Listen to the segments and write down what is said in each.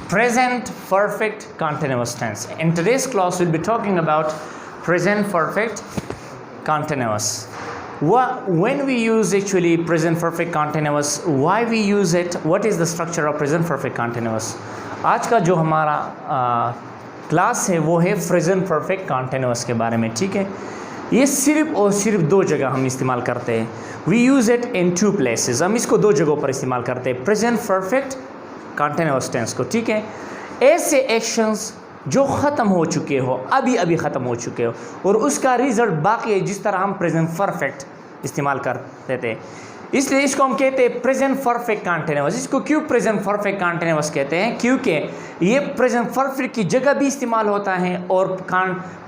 present perfect continuous tense. In today's class we'll be talking about present perfect continuous. When we use actually present perfect continuous, why we use it, what is the structure of present perfect continuous. आज का जो हमारा class है वो है present perfect continuous के बारे में, ठीक है। ये सिर्फ और सिर्फ दो जगह हम इस्तेमाल करते हैं। We use it in two places, हम इसको दो जगहों पर इस्तेमाल करते हैं, प्रेजेंट परफेक्ट कॉन्टिन्यूअस टेंस को, ठीक है। ऐसे एक्शंस जो ख़त्म हो चुके हो, अभी अभी ख़त्म हो चुके हो और उसका रिजल्ट बाकी है, जिस तरह हम प्रेजेंट परफेक्ट इस्तेमाल करते थे, इसलिए इसको हम कहते हैं प्रेजेंट परफेक्ट कॉन्टिन्यूअस। इसको क्यों प्रेजेंट परफेक्ट कॉन्टिन्यूअस कहते हैं? क्योंकि ये प्रेजेंट परफेक्ट की जगह भी इस्तेमाल होता है और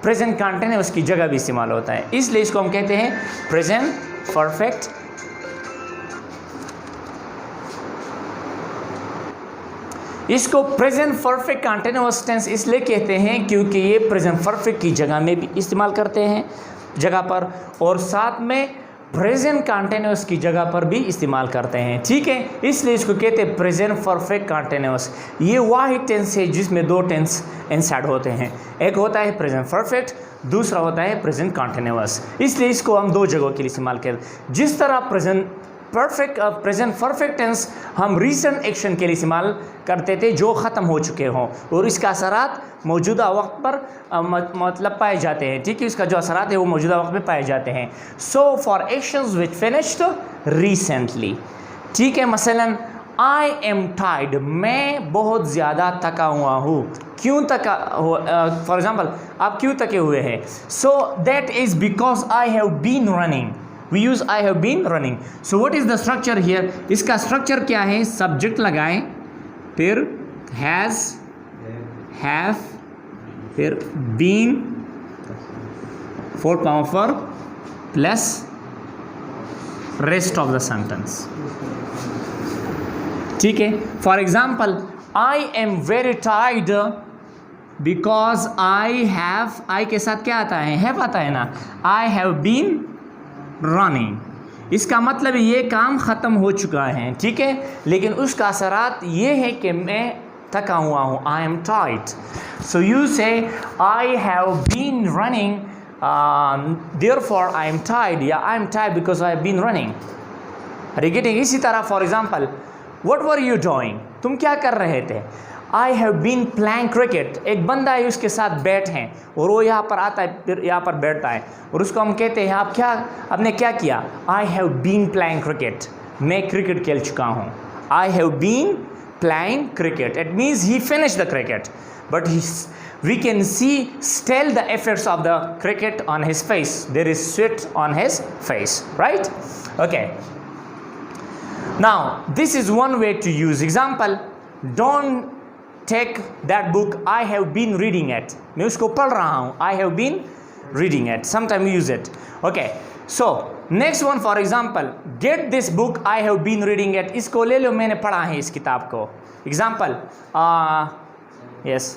प्रेजेंट कॉन्टिन्यूअस की जगह भी इस्तेमाल होता है, इसलिए इसको हम कहते हैं प्रेजेंट परफेक्ट। इसको प्रेजेंट परफेक्ट कॉन्टिन्यूअस टेंस इसलिए कहते हैं क्योंकि ये प्रेजेंट परफेक्ट की जगह में भी इस्तेमाल करते हैं जगह पर, और साथ में प्रेजेंट कॉन्टिन्यूअस की जगह पर भी इस्तेमाल करते हैं, ठीक है। इसलिए इसको कहते हैं प्रेजेंट परफेक्ट कॉन्टिन्यूअस। ये वाहिद टेंस है जिसमें दो टेंस इंसर्ट होते हैं, एक होता है प्रेजेंट परफेक्ट, दूसरा होता है प्रेजेंट कॉन्टिन्यूअस। इसलिए इसको हम दो जगहों के लिए इस्तेमाल करते। जिस तरह प्रेजेंट परफेक्ट टेंस हम रीसेंट एक्शन के लिए इस्तेमाल करते थे जो ख़त्म हो चुके हों और इसका असरात मौजूदा वक्त पर मतलब पाए जाते हैं, ठीक है। इसका जो असरात है वो मौजूदा वक्त में पाए जाते हैं। So for actions which finished recently, ठीक है। मसलन आई एम टायर्ड, मैं बहुत ज़्यादा थका हुआ हूँ। क्यों थका हो? फॉर एग्जाम्पल आप क्यों थके हुए हैं? So that is because I have been running. We use I have been running. So what is the structure here? इसका स्ट्रक्चर क्या है? सब्जेक्ट लगाएं, फिर has, have, फिर been, fourth power for plus rest of the sentence, ठीक है। For example I am very tired because I have, I के साथ क्या आता है? have आता है ना। I have been रनिंग, इसका मतलब ये काम ख़त्म हो चुका है, ठीक है, लेकिन उसका असरात ये है कि मैं थका हुआ हूँ। I am tired, so you say I have been running therefore I am tired, या I am tired because I have been running. Are you getting? इसी तरह for example what were you doing, तुम क्या कर रहे थे? I have been playing cricket, एक बंदा है उसके साथ बैट हैं और वो यहाँ पर आता है, फिर यहाँ पर बैठता है और उसको हम कहते हैं आपने क्या किया? I have been playing cricket, मैं क्रिकेट खेल चुका हूँ। I have been playing cricket, it means he finish the cricket, but we can see still the effects of the cricket on his face, there is sweat on his face, right? Okay, now this is one way to use example. Don't take that book, I have been reading it, मैं उसको पढ़ रहा हूँ, I have been reading it, sometime we use it, okay। So next one for example, get this book, I have been reading it, इसको ले लो, मैंने पढ़ा है इस किताब को। example yes,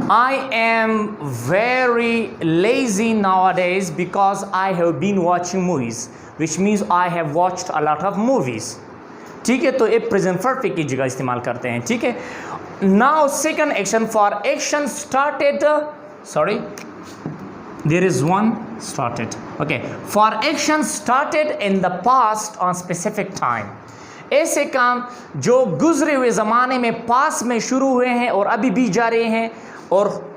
I am very lazy nowadays because I have been watching movies, which means I have watched a lot of movies, ठीक है। तो एक प्रेजेंट परफेक्ट की जगह इस्तेमाल करते हैं, ठीक है। Now second action, for action started, sorry there is one started, okay. For action started in the past on specific time, ऐसे काम जो गुजरे हुए ज़माने में पास में शुरू हुए हैं और अभी भी जा रहे हैं, और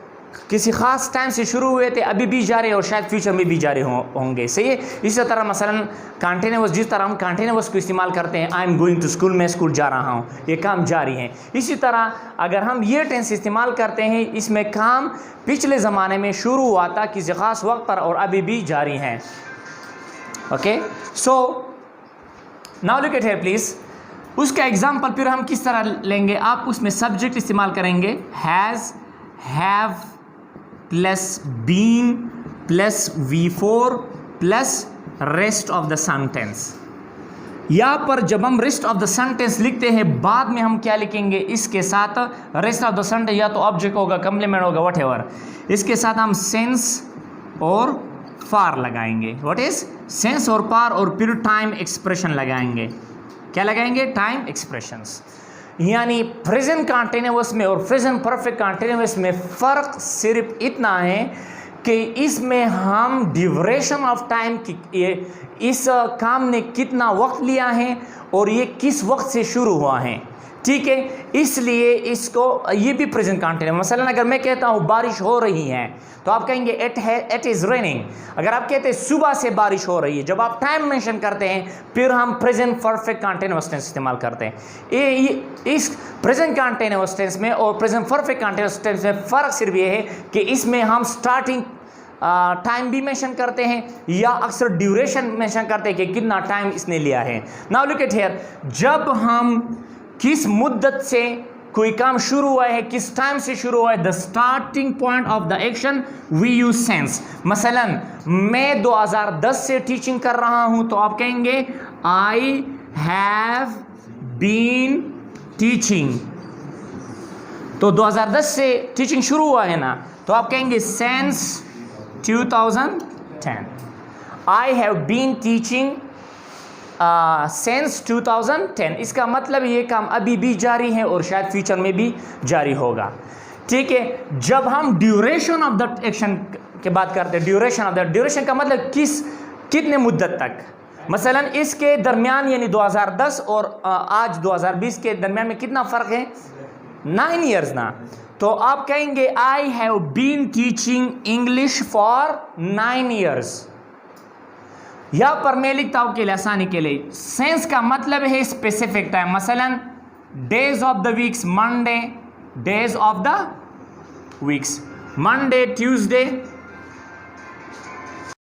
किसी ख़ास टाइम से शुरू हुए थे, अभी भी जा रहे हैं और शायद फ्यूचर में भी जा रहे होंगे, सही है। इसी तरह मसलन कॉन्टिन्यूअस, जिस तरह हम कॉन्टिन्यूअस को इस्तेमाल करते हैं, I am going to school, मैं स्कूल जा रहा हूँ, ये काम जारी है। इसी तरह अगर हम ये टेंस इस्तेमाल करते हैं, इसमें काम पिछले ज़माने में शुरू हुआ था किसी ख़ास वक्त पर और अभी भी जारी हैं, okay. So now look at here please. उसका एग्जाम्पल फिर हम किस तरह लेंगे? आप उसमें सब्जेक्ट इस्तेमाल करेंगे, has, have plus been plus V4 plus rest of the sentence. यहाँ पर जब हम रेस्ट ऑफ द सेंटेंस लिखते हैं, बाद में हम क्या लिखेंगे? इसके साथ रेस्ट ऑफ द सेंटेंस या तो ऑब्जेक्ट होगा, कम्प्लीमेंट होगा, व्हाटएवर, इसके साथ हम सेंस और फार लगाएंगे। व्हाट इज सेंस और पार, और फिर टाइम एक्सप्रेशन लगाएंगे। क्या लगाएंगे? Time expressions. यानी प्रेजेंट कंटिन्यूअस में और प्रेजेंट परफेक्ट कंटिन्यूअस में फ़र्क सिर्फ इतना है कि इसमें हम ड्यूरेशन ऑफ टाइम की इस काम ने कितना वक्त लिया है और ये किस वक्त से शुरू हुआ है, ठीक है। इसलिए इसको ये भी प्रेजेंट कंटिन्यूअस। मसलन अगर मैं कहता हूँ बारिश हो रही है तो आप कहेंगे इट इज़ रेनिंग। अगर आप कहते हैं सुबह से बारिश हो रही है, जब आप टाइम मेंशन करते हैं फिर हम प्रेजेंट परफेक्ट कंटिन्यूअस टेंस इस्तेमाल करते हैं। इस प्रेजेंट कंटिन्यूअस टेंस में और प्रेजेंट परफेक्ट कंटिन्यूअस टेंस में फ़र्क सिर्फ ये है कि इसमें हम स्टार्टिंग टाइम भी मेंशन करते हैं या अक्सर ड्यूरेशन मेंशन करते हैं कि कितना टाइम इसने लिया है। नाउ लुक एट हियर, जब हम किस मुद्दत से कोई काम शुरू हुआ है, किस टाइम से शुरू हुआ है, the starting point of the action we use since. मसलन मैं 2010 से टीचिंग कर रहा हूं तो आप कहेंगे आई हैव बीन टीचिंग। तो 2010 से टीचिंग शुरू हुआ है ना, तो आप कहेंगे since 2010। I have been teaching since 2010। इसका मतलब ये काम अभी भी जारी है और शायद फ्यूचर में भी जारी होगा, ठीक है। जब हम ड्यूरेशन ऑफ द एक्शन की बात करते हैं, ड्यूरेशन का मतलब कितने मुद्दत तक। मसलन इसके दरमियान यानी 2010 और आज 2020 के दरमियान में कितना फ़र्क है, 9 ईयर्स ना। तो आप कहेंगे I have been teaching English for 9 years. यहाँ पर मैं लिखता हूँ के लिए आसानी के लिए, सेंस का मतलब है स्पेसिफिक टाइम। मसलन days of the weeks, Monday, days of the weeks, Monday, Tuesday,